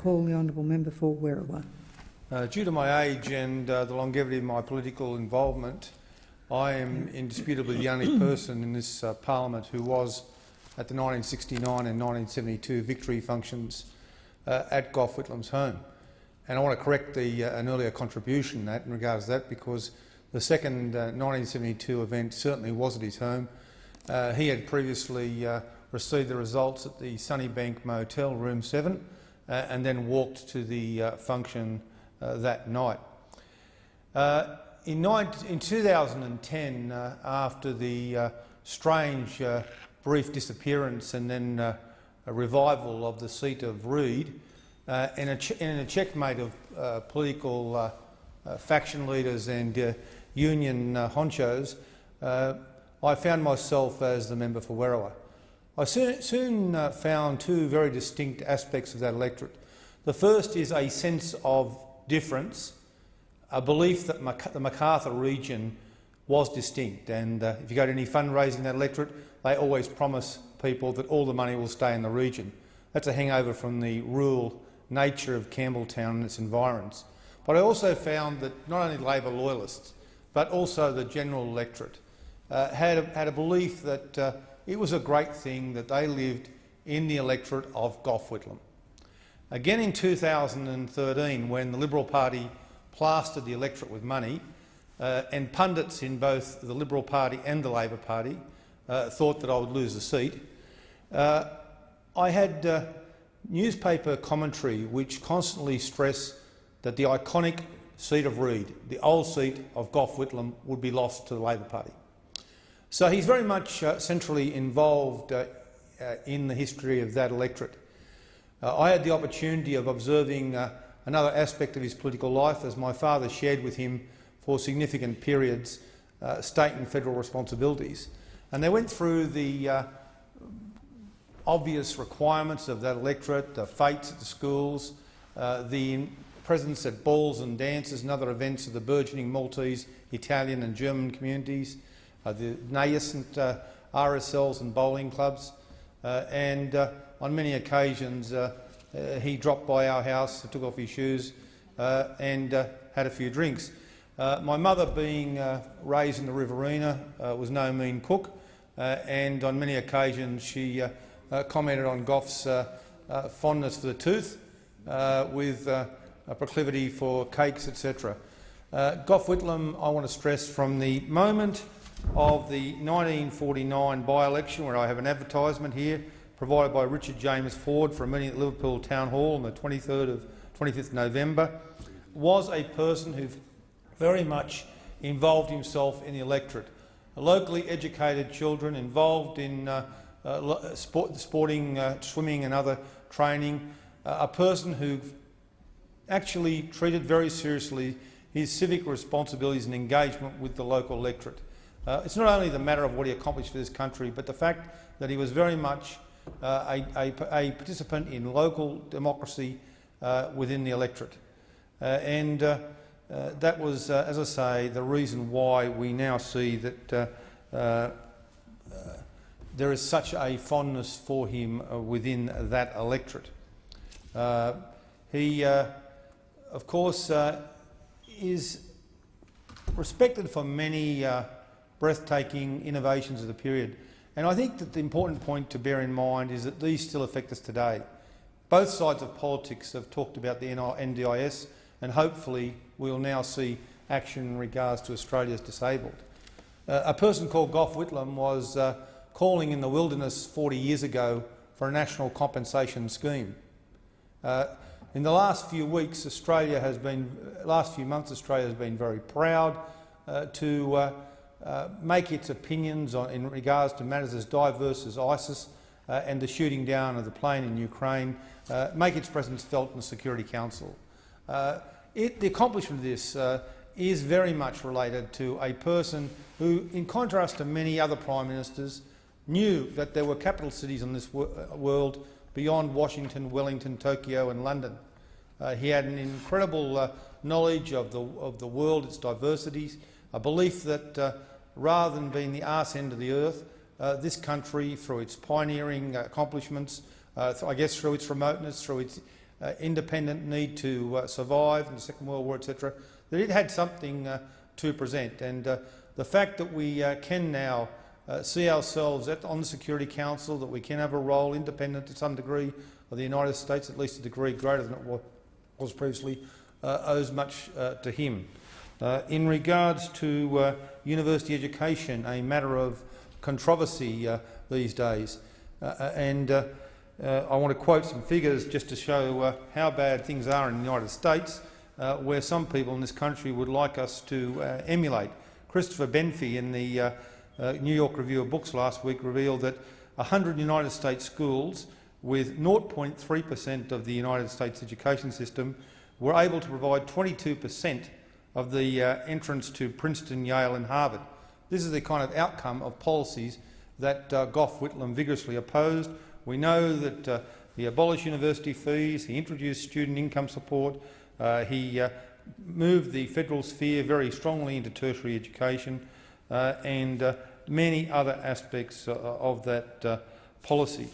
call the honourable member for Werriwa. Due to my age and the longevity of my political involvement, I am indisputably the only person in this parliament who was at the 1969 and 1972 victory functions at Gough Whitlam's home. And I want to correct an earlier contribution in regards to that, because the second 1972 event certainly was at his home. He had previously received the results at the Sunnybank Motel, room 7, and then walked to the function that night. In 2010, after the strange brief disappearance and then a revival of the seat of Reid, in a checkmate of political faction leaders and union honchos, I found myself as the member for Werriwa. I soon found two very distinct aspects of that electorate. The first is a sense of difference, a belief that the Macarthur region was distinct, and if you go to any fundraising in that electorate, they always promise people that all the money will stay in the region. That's a hangover from the rural nature of Campbelltown and its environs. But I also found that not only Labor loyalists, but also the general electorate had a belief that it was a great thing that they lived in the electorate of Gough Whitlam. Again in 2013, when the Liberal Party plastered the electorate with money, and pundits in both the Liberal Party and the Labor Party thought that I would lose the seat, I had newspaper commentary which constantly stressed that the iconic seat of Reid, the old seat of Gough Whitlam, would be lost to the Labor Party. So he's very much centrally involved in the history of that electorate. I had the opportunity of observing another aspect of his political life, as my father shared with him for significant periods state and federal responsibilities. And they went through the obvious requirements of that electorate, the fetes at the schools, the presence at balls and dances and other events of the burgeoning Maltese, Italian and German communities, the nascent RSLs and bowling clubs, and on many occasions he dropped by our house, took off his shoes and had a few drinks. My mother, being raised in the Riverina, was no mean cook, and on many occasions she commented on Gough's fondness for the tooth, with a proclivity for cakes, etc. Gough Whitlam, I want to stress, from the moment of the 1949 by-election, where I have an advertisement here provided by Richard James Ford for a meeting at Liverpool Town Hall on the 25th November, was a person who very much involved himself in the electorate. Locally educated children involved in sporting, swimming and other training, a person who actually treated very seriously his civic responsibilities and engagement with the local electorate. It's not only the matter of what he accomplished for this country, but the fact that he was very much a participant in local democracy within the electorate. And that was, as I say, the reason why we now see that there is such a fondness for him within that electorate. He, of course, is respected for many breathtaking innovations of the period. And I think that the important point to bear in mind is that these still affect us today. Both sides of politics have talked about the NDIS, and hopefully we'll now see action in regards to Australia's disabled. A person called Gough Whitlam was calling in the wilderness 40 years ago for a national compensation scheme. In the last few months, Australia has been very proud to make its opinions in regards to matters as diverse as ISIS and the shooting down of the plane in Ukraine, make its presence felt in the Security Council. The accomplishment of this is very much related to a person who, in contrast to many other Prime Ministers, knew that there were capital cities in this world beyond Washington, Wellington, Tokyo and London. He had an incredible knowledge of the world, its diversities, a belief that rather than being the arse end of the earth, this country, through its pioneering accomplishments, I guess through its remoteness, through its independent need to survive in the Second World War, etc., that it had something to present. And the fact that we can now see ourselves on the Security Council, that we can have a role independent to some degree of the United States, at least a degree greater than it was previously, owes much to him. In regards to university education, a matter of controversy these days, I want to quote some figures just to show how bad things are in the United States, where some people in this country would like us to emulate. Christopher Benfey in the New York Review of Books last week revealed that 100 United States schools with 0.3% of the United States education system were able to provide 22% of the entrance to Princeton, Yale and Harvard. This is the kind of outcome of policies that Gough Whitlam vigorously opposed. We know that he abolished university fees, he introduced student income support, he moved the federal sphere very strongly into tertiary education, and many other aspects of that policy.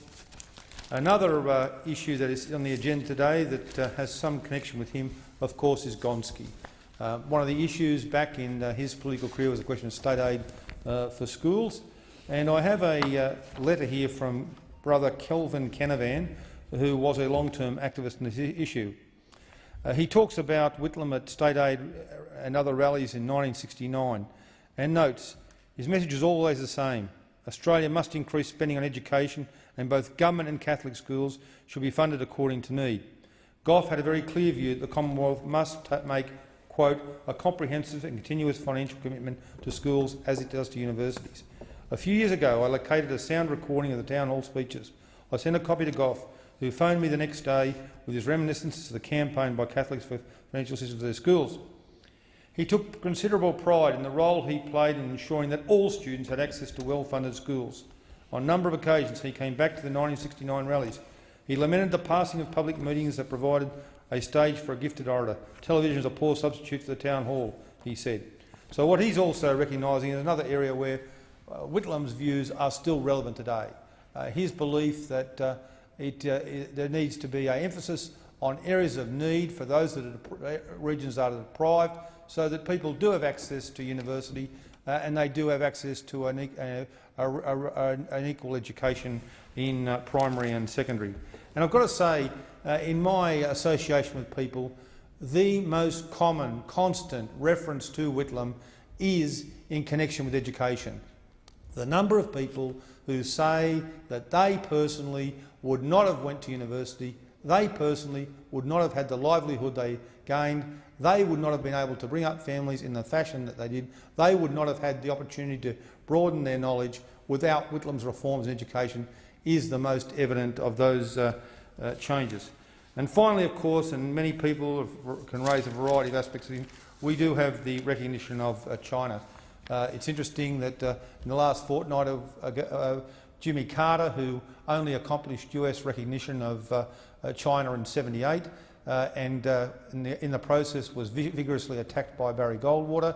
Another issue that is on the agenda today that has some connection with him, of course, is Gonski. One of the issues back in his political career was the question of state aid for schools, and I have a letter here from Brother Kelvin Canavan, who was a long-term activist in this issue. He talks about Whitlam at state aid and other rallies in 1969 and notes, his message is always the same. Australia must increase spending on education and both government and Catholic schools should be funded according to need. Gough had a very clear view that the Commonwealth must make, quote, a comprehensive and continuous financial commitment to schools as it does to universities. A few years ago I located a sound recording of the town hall speeches. I sent a copy to Gough, who phoned me the next day with his reminiscences of the campaign by Catholics for financial assistance for their schools. He took considerable pride in the role he played in ensuring that all students had access to well-funded schools. On a number of occasions he came back to the 1969 rallies. He lamented the passing of public meetings that provided a stage for a gifted orator. Television is a poor substitute for the town hall, he said. So what he's also recognising is another area where Whitlam's views are still relevant today. His belief that there needs to be an emphasis on areas of need for those regions that are deprived, so that people do have access to university and they do have access to an equal education in primary and secondary. And I've got to say, in my association with people, the most common, constant reference to Whitlam is in connection with education. The number of people who say that they personally would not have went to university, they personally would not have had the livelihood they gained, they would not have been able to bring up families in the fashion that they did, they would not have had the opportunity to broaden their knowledge without Whitlam's reforms in education, is the most evident of those changes. And finally, of course, and many people can raise a variety of aspects of it, we do have the recognition of China. It's interesting that in the last fortnight of Jimmy Carter, who only accomplished US recognition of China in '78, and in the process was vigorously attacked by Barry Goldwater.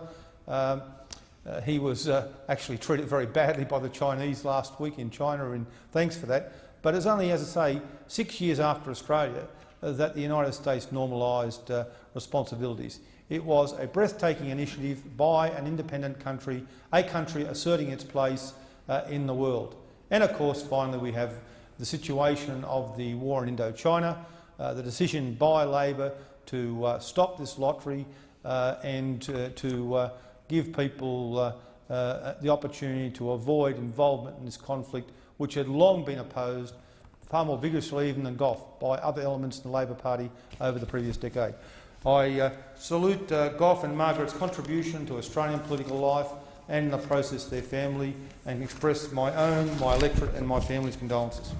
He was actually treated very badly by the Chinese last week in China, and thanks for that. But it's only, as I say, 6 years after Australia that the United States normalised responsibilities. It was a breathtaking initiative by an independent country, a country asserting its place in the world. And of course, finally, we have the situation of the war in Indochina, the decision by Labor to stop this lottery and to give people the opportunity to avoid involvement in this conflict, which had long been opposed, far more vigorously even than Gough, by other elements in the Labor Party over the previous decade. I salute Gough and Margaret's contribution to Australian political life and in the process their family, and express my own, my electorate and my family's condolences.